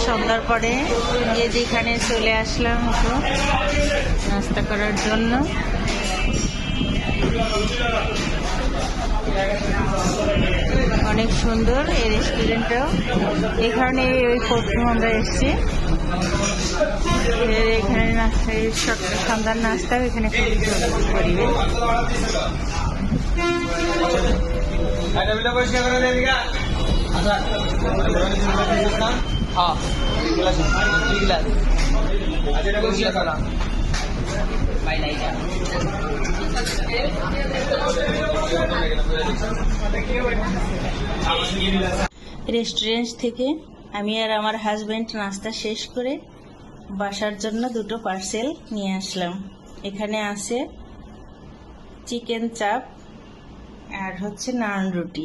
সন্ধ্যার পরে এই যেখানে চলে আসলাম একটু নাস্তা করার জন্য। অনেক সুন্দর এই রেস্টুরেন্টটাও। এখানে ওই প্রথম আমরা এসেছি, এখানে নাস্তা সন্ধ্যার নাস্তা এখানে খুবই পরিবেশ। রেস্টুরেন্ট থেকে আমি আর আমার হাজবেন্ড নাস্তা শেষ করে বাসার জন্য দুটো পার্সেল নিয়ে আসলাম। এখানে আছে চিকেন চাপ আর হচ্ছে নান রুটি।